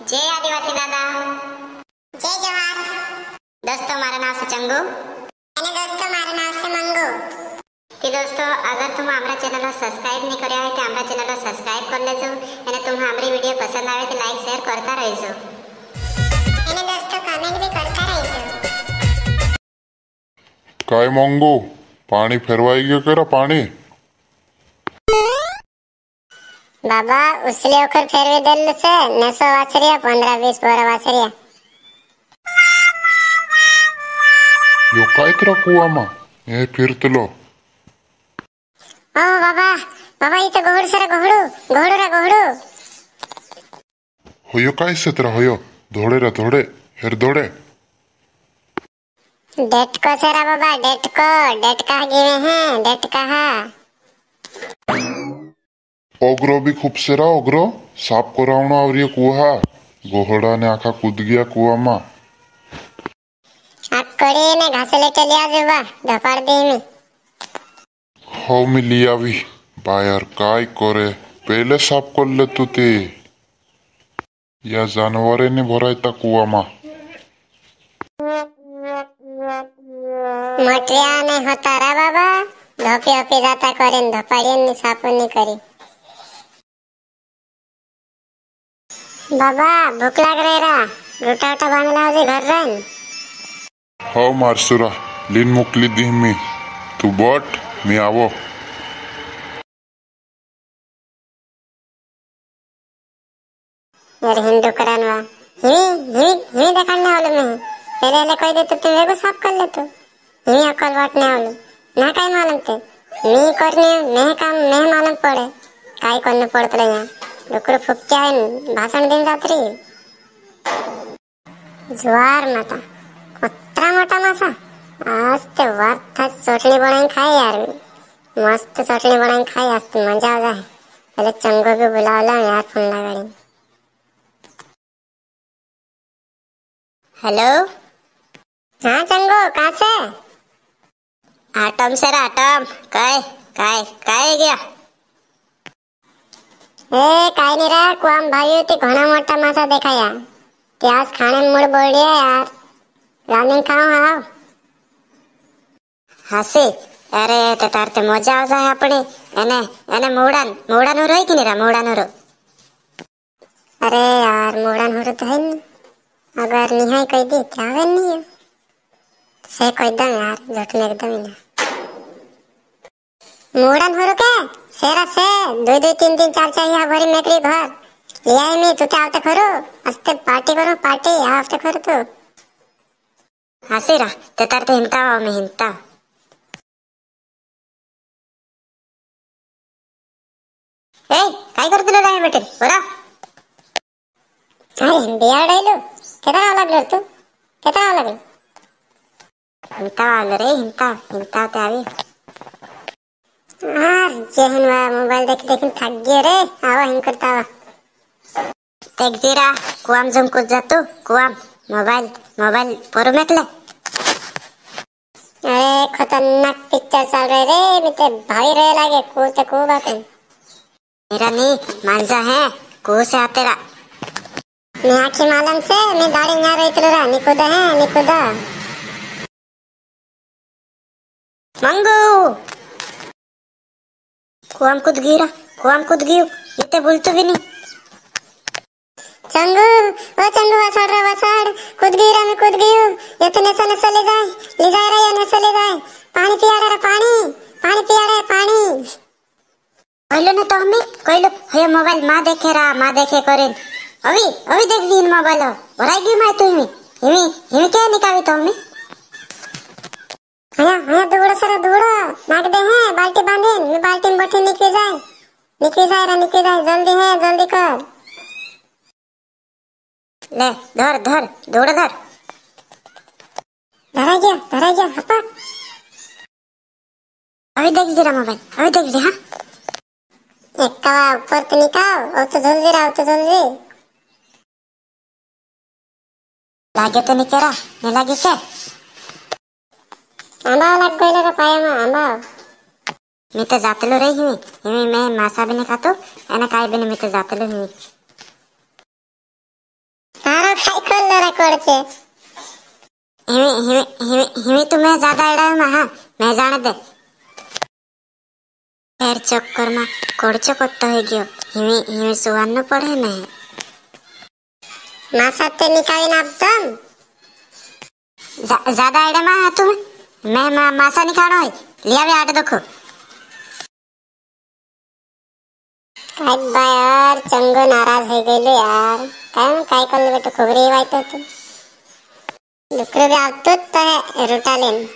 जय आदिवासी दादा। जय जवाहर। दोस्तों मारा नाम से चंगू અને દોસ્તો મારું નામ છે મંગુ। कि दोस्तों अगर तुम हमारा चैनल सब्सक्राइब नहीं કર્યા હોય तो हमारा चैनल सब्सक्राइब कर लेजो અને तुम हमारी वीडियो पसंद आवे तो लाइक शेयर करता रहिजो અને દોસ્તો કમેન્ટ भी કરતા રહીજો। काय मंगू पानी फेरवाई गयो केरा पानी बाबा उसले ओखर फेरवी देल से नेसो वाचरिया 15-20 बोरा वाचरिया। यो काय तेरा कुआ मा ये फिरतलो ओ बाबा बाबा ये तो गोहड़ सरा गोहड़ू होयो काय से तेरा होयो धोड़े रा धोड़े हेर धोड़े डेट को सरा बाबा डेट कहा गिवे हैं डेट कहा। ओग्रो भी खूब सेरा ओग्रो साफ करावनो आवरियो कुआ गोहड़ा ने आखा कूद गया कुआ मा आकड़ी ने घास लेके लिया जुबा धपाड़ दी में हो मी लिया भी बायर काय करे पहले साफ कर ले तू ते या जानवरे ने भरायता कुआ मा मटिया ने होता रा बाबा धोपी होपी जाता करें धपाड़ियन ने साफ नहीं करी। बाबा भूख लग रही रा रोटा वोटा बांधला हो घर रन। हो मारसुरा लिन मुकली दी मी तू बट मी आवो यार हिंदू करानवा हिमी देखने वाले में पहले कोई दे तो तुम एगो साफ कर ले तो हिमी अकल बांटने वाले ना काय मालूम थे मी करने मैं काम मैं मालूम पड़े काय करने पड़त रहे यहाँ डुकर फुक्या है भाषण दिन जात रही ज्वार माता कुत्रा मोटा मासा आज तो वार था चटनी बनाई खाए यार मस्त चटनी बनाई खाए आज तो मजा आ जाए पहले चंगो को बुला ला यार फोन लगाड़ी। हेलो हाँ चंगो कहाँ से आटम सर आटम काय काय काय गया ए काय नहीं रहा कुआम भाई ते घना मोटा मासा देखा यार प्याज खाने में मुड़ बोल रही है यार रानी खाओ हाँ हसी अरे ते तार ते मजा आ जाए अपने एने एने मोड़ान हो रही कि नहीं रा मोड़ान हो रो अरे यार मोड़न हो तो है नहीं अगर निहाई कह दी क्या वे नहीं है से कोई दम यार झूठ में एकदम ही ना मोड़न हो के सेरा से 2-2 3-4 यहाँ भरी मेकरी घर लिया ही नहीं तू क्या आवते करो अस्ते पार्टी करो पार्टी आवते करो तू हसी रा ते तार ते हिंता हो मैं हिंता ए काय करते रे बेटे बोला अरे बियार डाइलो कितना लगलो तू कितना लगलो हिंता वाले रे हिंता ते आवी यार जेहन वा मोबाइल देख देख थक गए रे आवा हिं करता वा तेग जीरा कुआम जम कुछ जातो कुआम मोबाइल पर मेकले अरे खतरनाक पिक्चर चल रहे रे मिते भाई रहे लागे कू बात मेरा नहीं मांझा है कू से आते रा मैं आखी मालूम से मैं दाढ़ी यहाँ रही तेरा निकुदा मंगू कुआम कूद गियो इतने बोलतो भी नहीं चंगू वसाड़ कूद गई ये तो नशा ले जाए रे ये नशा ले जाए पानी पियाड़ा रे पानी पियाड़ा पानी कहलो ना तो हमें कहलो हे मोबाइल माँ देखे करे अभी देख दी मोबाइल भराई गई मैं तो हिमी क्या निकाली तो हमें हया दूड़ा सरा दूड़ा नाक दे हैं बाल्टी बांधे मैं बाल्टी में बैठे निकल जाए जल्दी कर ले धर दूड़ा धर धरा गया हपा अभी देख जरा मोबाइल अभी देख जी हाँ एक कवा ऊपर तो निकाल और तो जल्दी लागे तो नहीं करा नहीं लागे क्या आंबा लग गई रे पाया में आंबा मैं तो जातलो रही हिमी मैं मासा भी नहीं खातो एना काय भी नहीं मैं तो जातलो हिमी पड़चे हिमी तुम्हें ज्यादा एड़ा में हाँ मैं जाने दे फेर चक्कर में कोड़चो कोत्तो है गयो हिमी सुवान पड़े ने मासाते निकाली ना तुम ज्यादा एड़ा में हाँ तुम्हें मैं मासा निकालो है लिया भी आटे देखो काय यार चंगो नाराज हो गइलो यार काय करले बेटा खुबरी वाइतो तू दुकरे भी आवतो तो है रुटा लेन